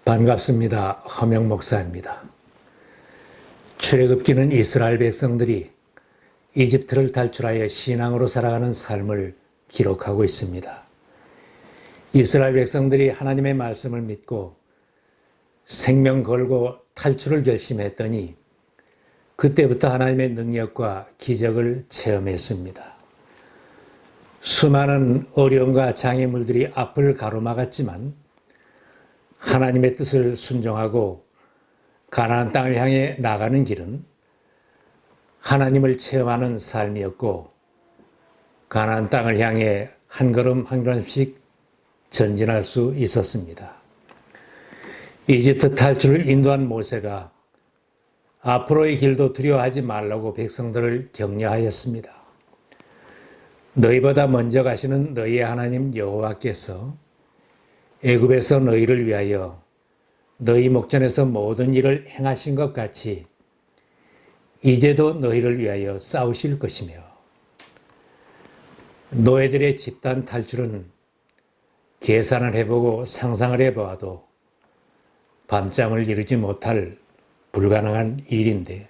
반갑습니다. 허명 목사입니다. 출애굽기는 이스라엘 백성들이 이집트를 탈출하여 신앙으로 살아가는 삶을 기록하고 있습니다. 이스라엘 백성들이 하나님의 말씀을 믿고 생명 걸고 탈출을 결심했더니 그때부터 하나님의 능력과 기적을 체험했습니다. 수많은 어려움과 장애물들이 앞을 가로막았지만 하나님의 뜻을 순종하고 가나안 땅을 향해 나가는 길은 하나님을 체험하는 삶이었고, 가나안 땅을 향해 한 걸음 한 걸음씩 전진할 수 있었습니다. 이집트 탈출을 인도한 모세가 앞으로의 길도 두려워하지 말라고 백성들을 격려하였습니다. 너희보다 먼저 가시는 너희의 하나님 여호와께서 애굽에서 너희를 위하여 너희 목전에서 모든 일을 행하신 것 같이 이제도 너희를 위하여 싸우실 것이며, 노예들의 집단 탈출은 계산을 해보고 상상을 해보아도 밤잠을 이루지 못할 불가능한 일인데,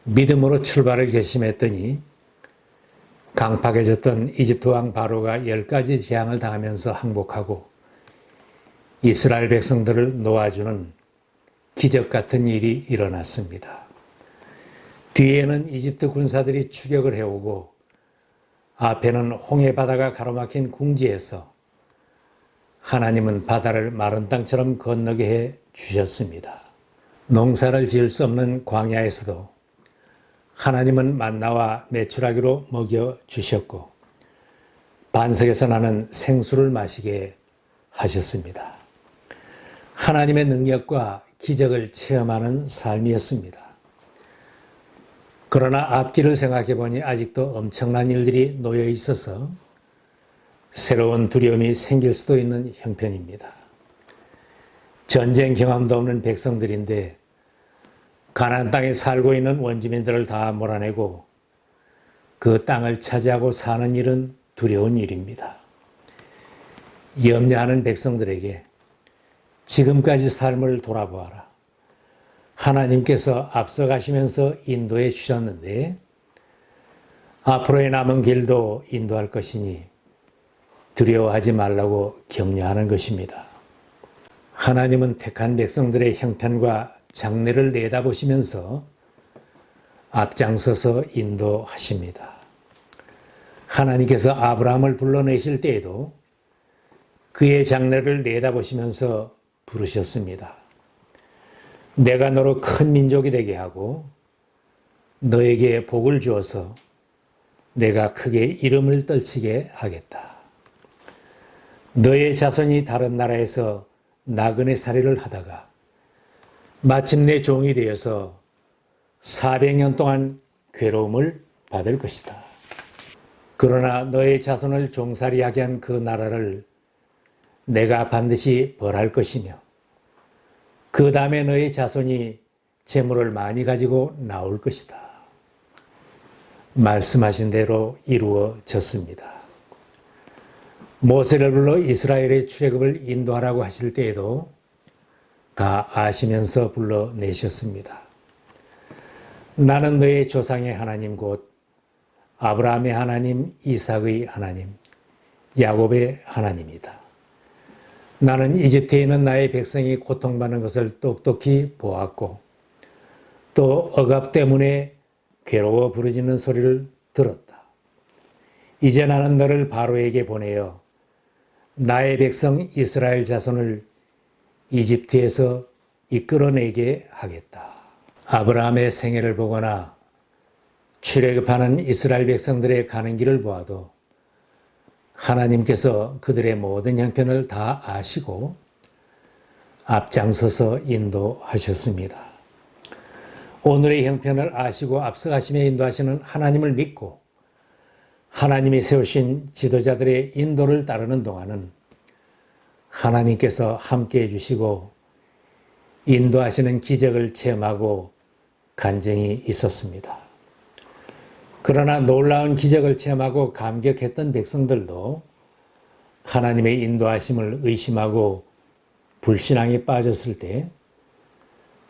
믿음으로 출발을 결심했더니 강팍해졌던 이집트 왕 바로가 10가지 재앙을 당하면서 항복하고 이스라엘 백성들을 놓아주는 기적 같은 일이 일어났습니다. 뒤에는 이집트 군사들이 추격을 해오고 앞에는 홍해 바다가 가로막힌 궁지에서 하나님은 바다를 마른 땅처럼 건너게 해 주셨습니다. 농사를 지을 수 없는 광야에서도 하나님은 만나와 메추라기로 먹여 주셨고 반석에서 나는 생수를 마시게 하셨습니다. 하나님의 능력과 기적을 체험하는 삶이었습니다. 그러나 앞길을 생각해 보니 아직도 엄청난 일들이 놓여 있어서 새로운 두려움이 생길 수도 있는 형편입니다. 전쟁 경험도 없는 백성들인데 가나안 땅에 살고 있는 원주민들을 다 몰아내고 그 땅을 차지하고 사는 일은 두려운 일입니다. 염려하는 백성들에게 지금까지 삶을 돌아보아라. 하나님께서 앞서가시면서 인도해 주셨는데 앞으로의 남은 길도 인도할 것이니 두려워하지 말라고 격려하는 것입니다. 하나님은 택한 백성들의 형편과 장래를 내다보시면서 앞장서서 인도하십니다. 하나님께서 아브라함을 불러내실 때에도 그의 장래를 내다보시면서 부르셨습니다. 내가 너로 큰 민족이 되게 하고 너에게 복을 주어서 내가 크게 이름을 떨치게 하겠다. 너의 자손이 다른 나라에서 나그네 살이를 하다가 마침내 종이 되어서 400년 동안 괴로움을 받을 것이다. 그러나 너의 자손을 종살이하게 한 그 나라를 내가 반드시 벌할 것이며 그 다음에 너의 자손이 재물을 많이 가지고 나올 것이다. 말씀하신 대로 이루어졌습니다. 모세를 불러 이스라엘의 출애굽을 인도하라고 하실 때에도 다 아시면서 불러내셨습니다. 나는 너의 조상의 하나님 곧 아브라함의 하나님, 이삭의 하나님, 야곱의 하나님이다. 나는 이집트에 있는 나의 백성이 고통받는 것을 똑똑히 보았고 또 억압 때문에 괴로워 부르짖는 소리를 들었다. 이제 나는 너를 바로에게 보내어 나의 백성 이스라엘 자손을 이집트에서 이끌어내게 하겠다. 아브라함의 생애를 보거나 출애굽하는 이스라엘 백성들의 가는 길을 보아도 하나님께서 그들의 모든 형편을 다 아시고 앞장서서 인도하셨습니다. 오늘의 형편을 아시고 앞서가시며 인도하시는 하나님을 믿고 하나님이 세우신 지도자들의 인도를 따르는 동안은 하나님께서 함께해 주시고 인도하시는 기적을 체험하고 간증이 있었습니다. 그러나 놀라운 기적을 체험하고 감격했던 백성들도 하나님의 인도하심을 의심하고 불신앙에 빠졌을 때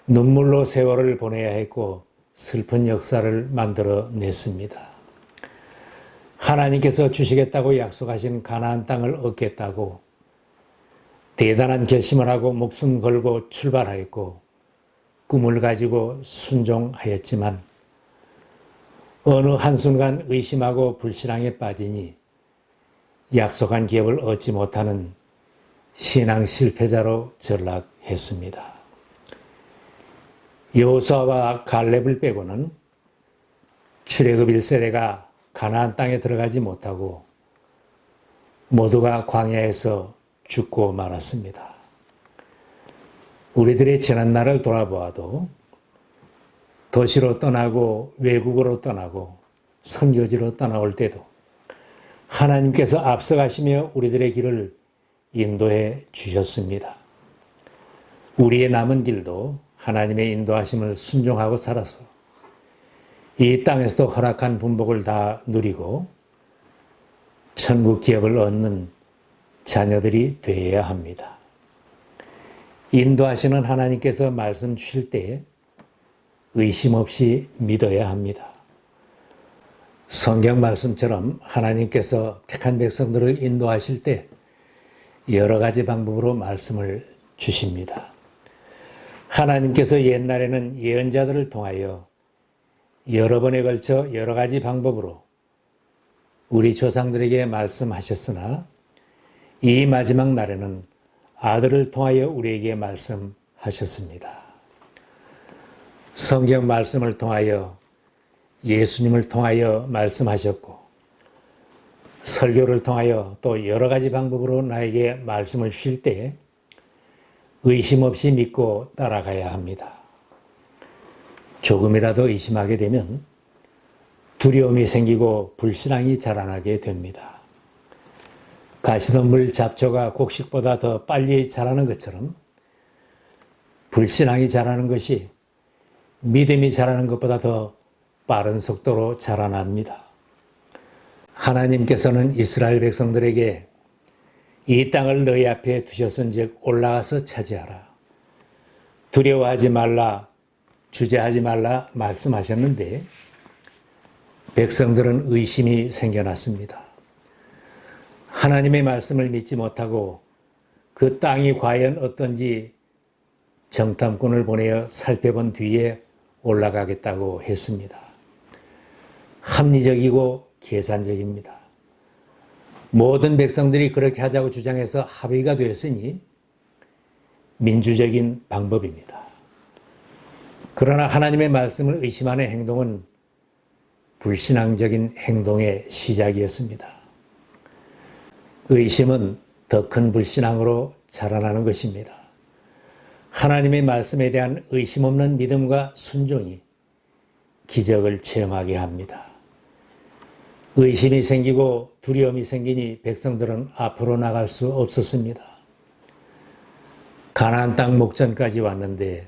눈물로 세월을 보내야 했고 슬픈 역사를 만들어냈습니다. 하나님께서 주시겠다고 약속하신 가나안 땅을 얻겠다고 대단한 결심을 하고 목숨 걸고 출발하였고 꿈을 가지고 순종하였지만 어느 한순간 의심하고 불신앙에 빠지니 약속한 기업을 얻지 못하는 신앙 실패자로 전락했습니다. 여호수아와 갈렙을 빼고는 출애굽 1세대가 가나안 땅에 들어가지 못하고 모두가 광야에서 죽고 말았습니다. 우리들의 지난 날을 돌아보아도 도시로 떠나고 외국으로 떠나고 선교지로 떠나올 때도 하나님께서 앞서가시며 우리들의 길을 인도해 주셨습니다. 우리의 남은 길도 하나님의 인도하심을 순종하고 살아서 이 땅에서도 허락한 분복을 다 누리고 천국 기업을 얻는 자녀들이 되어야 합니다. 인도하시는 하나님께서 말씀 주실 때 의심 없이 믿어야 합니다. 성경 말씀처럼 하나님께서 택한 백성들을 인도하실 때 여러 가지 방법으로 말씀을 주십니다. 하나님께서 옛날에는 예언자들을 통하여 여러 번에 걸쳐 여러 가지 방법으로 우리 조상들에게 말씀하셨으나 이 마지막 날에는 아들을 통하여 우리에게 말씀하셨습니다. 성경 말씀을 통하여 예수님을 통하여 말씀하셨고 설교를 통하여 또 여러 가지 방법으로 나에게 말씀을 주실 때 의심 없이 믿고 따라가야 합니다. 조금이라도 의심하게 되면 두려움이 생기고 불신앙이 자라나게 됩니다. 가시덤불 잡초가 곡식보다 더 빨리 자라는 것처럼 불신앙이 자라는 것이 믿음이 자라는 것보다 더 빠른 속도로 자라납니다. 하나님께서는 이스라엘 백성들에게 이 땅을 너희 앞에 두셨은즉 올라가서 차지하라. 두려워하지 말라, 주저하지 말라 말씀하셨는데 백성들은 의심이 생겨났습니다. 하나님의 말씀을 믿지 못하고 그 땅이 과연 어떤지 정탐꾼을 보내어 살펴본 뒤에 올라가겠다고 했습니다. 합리적이고 계산적입니다. 모든 백성들이 그렇게 하자고 주장해서 합의가 되었으니 민주적인 방법입니다. 그러나 하나님의 말씀을 의심하는 행동은 불신앙적인 행동의 시작이었습니다. 의심은 더 큰 불신앙으로 자라나는 것입니다. 하나님의 말씀에 대한 의심 없는 믿음과 순종이 기적을 체험하게 합니다. 의심이 생기고 두려움이 생기니 백성들은 앞으로 나갈 수 없었습니다. 가나안 땅 목전까지 왔는데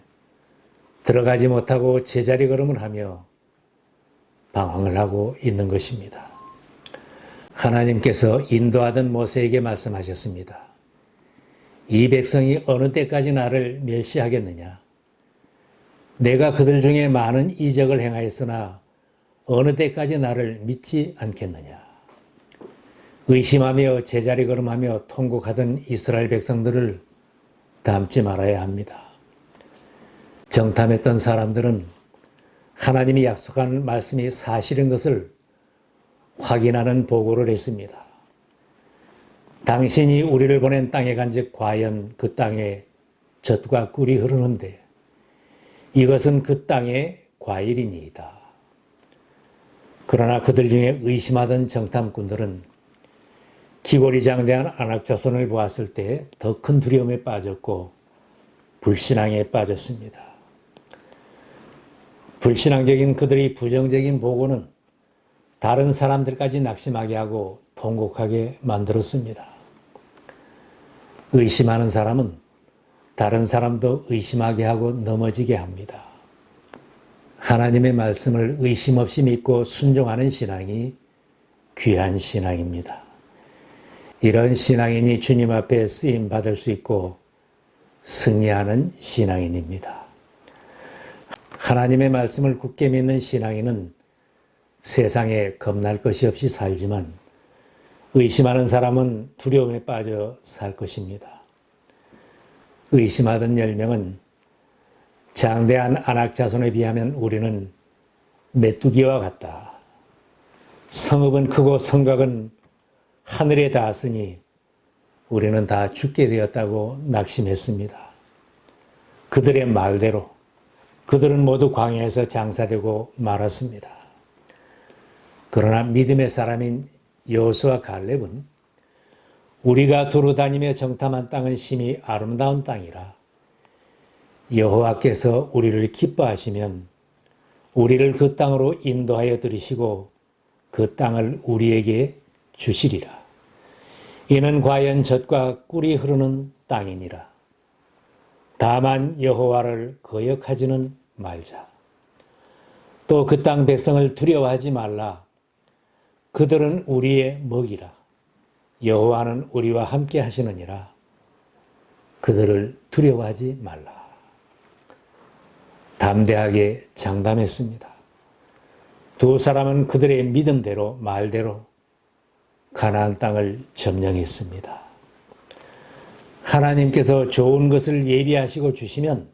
들어가지 못하고 제자리 걸음을 하며 방황을 하고 있는 것입니다. 하나님께서 인도하던 모세에게 말씀하셨습니다. 이 백성이 어느 때까지 나를 멸시하겠느냐? 내가 그들 중에 많은 이적을 행하였으나 어느 때까지 나를 믿지 않겠느냐? 의심하며 제자리 걸음하며 통곡하던 이스라엘 백성들을 닮지 말아야 합니다. 정탐했던 사람들은 하나님이 약속한 말씀이 사실인 것을 확인하는 보고를 했습니다. 당신이 우리를 보낸 땅에 간즉 과연 그 땅에 젖과 꿀이 흐르는데 이것은 그 땅의 과일이니이다. 그러나 그들 중에 의심하던 정탐꾼들은 기골이장대한 안악조선을 보았을 때 더 큰 두려움에 빠졌고 불신앙에 빠졌습니다. 불신앙적인 그들의 부정적인 보고는 다른 사람들까지 낙심하게 하고 통곡하게 만들었습니다. 의심하는 사람은 다른 사람도 의심하게 하고 넘어지게 합니다. 하나님의 말씀을 의심 없이 믿고 순종하는 신앙이 귀한 신앙입니다. 이런 신앙인이 주님 앞에 쓰임 받을 수 있고 승리하는 신앙인입니다. 하나님의 말씀을 굳게 믿는 신앙인은 세상에 겁날 것이 없이 살지만 의심하는 사람은 두려움에 빠져 살 것입니다. 의심하던 10명은 장대한 안악 자손에 비하면 우리는 메뚜기와 같다. 성읍은 크고 성곽은 하늘에 닿았으니 우리는 다 죽게 되었다고 낙심했습니다. 그들의 말대로 그들은 모두 광야에서 장사되고 말았습니다. 그러나 믿음의 사람인 여호수아 갈렙은 우리가 두루 다니며 정탐한 땅은 심히 아름다운 땅이라 여호와께서 우리를 기뻐하시면 우리를 그 땅으로 인도하여 들이시고 그 땅을 우리에게 주시리라. 이는 과연 젖과 꿀이 흐르는 땅이니라. 다만 여호와를 거역하지는 말자. 또 그 땅 백성을 두려워하지 말라. 그들은 우리의 먹이라. 여호와는 우리와 함께 하시느니라. 그들을 두려워하지 말라. 담대하게 장담했습니다. 두 사람은 그들의 믿음대로 말대로 가나안 땅을 점령했습니다. 하나님께서 좋은 것을 예비하시고 주시면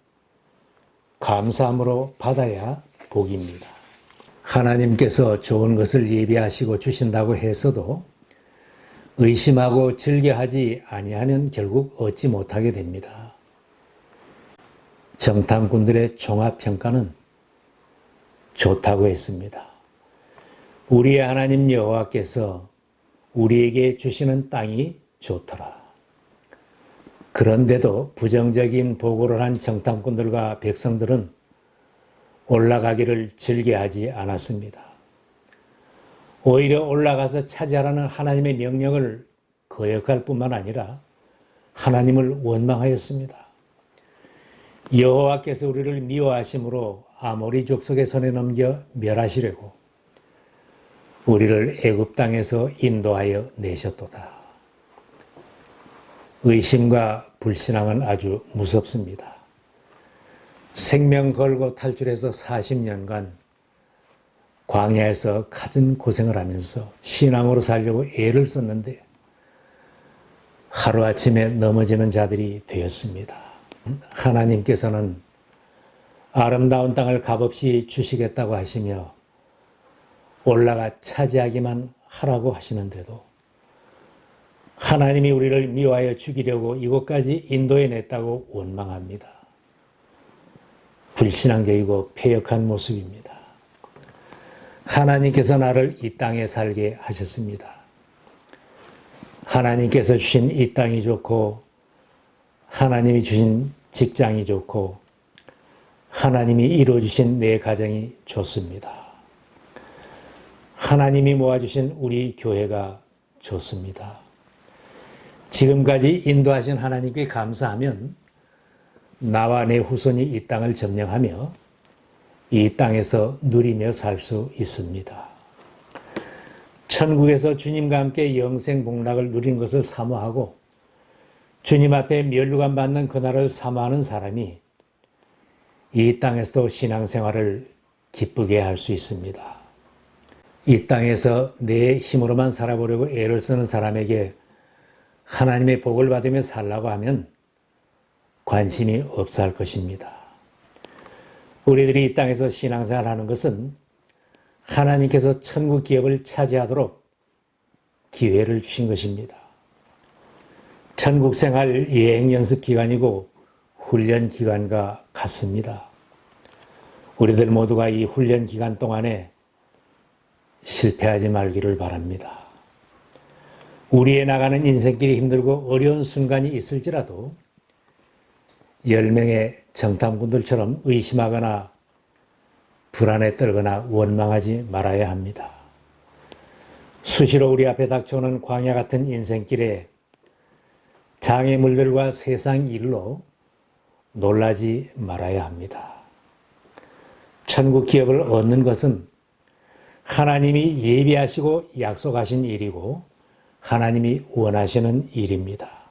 감사함으로 받아야 복입니다. 하나님께서 좋은 것을 예비하시고 주신다고 해서도 의심하고 즐겨하지 아니하면 결국 얻지 못하게 됩니다. 정탐꾼들의 종합평가는 좋다고 했습니다. 우리의 하나님 여호와께서 우리에게 주시는 땅이 좋더라. 그런데도 부정적인 보고를 한 정탐꾼들과 백성들은 올라가기를 즐겨하지 않았습니다. 오히려 올라가서 차지하라는 하나님의 명령을 거역할 뿐만 아니라 하나님을 원망하였습니다. 여호와께서 우리를 미워하심으로 아모리 족속의 손에 넘겨 멸하시려고 우리를 애굽 땅에서 인도하여 내셨도다. 의심과 불신앙은 아주 무섭습니다. 생명 걸고 탈출해서 40년간 광야에서 갖은 고생을 하면서 신앙으로 살려고 애를 썼는데 하루아침에 넘어지는 자들이 되었습니다. 하나님께서는 아름다운 땅을 값없이 주시겠다고 하시며 올라가 차지하기만 하라고 하시는데도 하나님이 우리를 미워하여 죽이려고 이곳까지 인도해 냈다고 원망합니다. 불신앙적이고 패역한 모습입니다. 하나님께서 나를 이 땅에 살게 하셨습니다. 하나님께서 주신 이 땅이 좋고 하나님이 주신 직장이 좋고 하나님이 이루어주신 내 가정이 좋습니다. 하나님이 모아주신 우리 교회가 좋습니다. 지금까지 인도하신 하나님께 감사하면 나와 내 후손이 이 땅을 점령하며 이 땅에서 누리며 살 수 있습니다. 천국에서 주님과 함께 영생 복락을 누리는 것을 사모하고 주님 앞에 면류관 받는 그날을 사모하는 사람이 이 땅에서도 신앙생활을 기쁘게 할 수 있습니다. 이 땅에서 내 힘으로만 살아보려고 애를 쓰는 사람에게 하나님의 복을 받으며 살라고 하면 관심이 없어 할 것입니다. 우리들이 이 땅에서 신앙생활을 하는 것은 하나님께서 천국 기업을 차지하도록 기회를 주신 것입니다. 천국 생활 예행 연습 기간이고 훈련 기간과 같습니다. 우리들 모두가 이 훈련 기간 동안에 실패하지 말기를 바랍니다. 우리의 나가는 인생길이 힘들고 어려운 순간이 있을지라도 10명의 정탐꾼들처럼 의심하거나 불안에 떨거나 원망하지 말아야 합니다. 수시로 우리 앞에 닥쳐오는 광야 같은 인생길에 장애물들과 세상 일로 놀라지 말아야 합니다. 천국 기업을 얻는 것은 하나님이 예비하시고 약속하신 일이고 하나님이 원하시는 일입니다.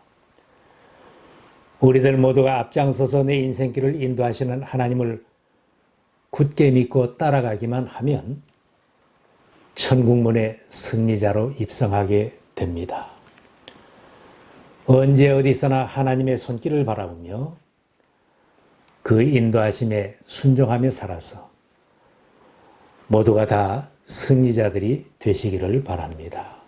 우리들 모두가 앞장서서 내 인생길을 인도하시는 하나님을 굳게 믿고 따라가기만 하면 천국문의 승리자로 입성하게 됩니다. 언제 어디서나 하나님의 손길을 바라보며 그 인도하심에 순종하며 살아서 모두가 다 승리자들이 되시기를 바랍니다.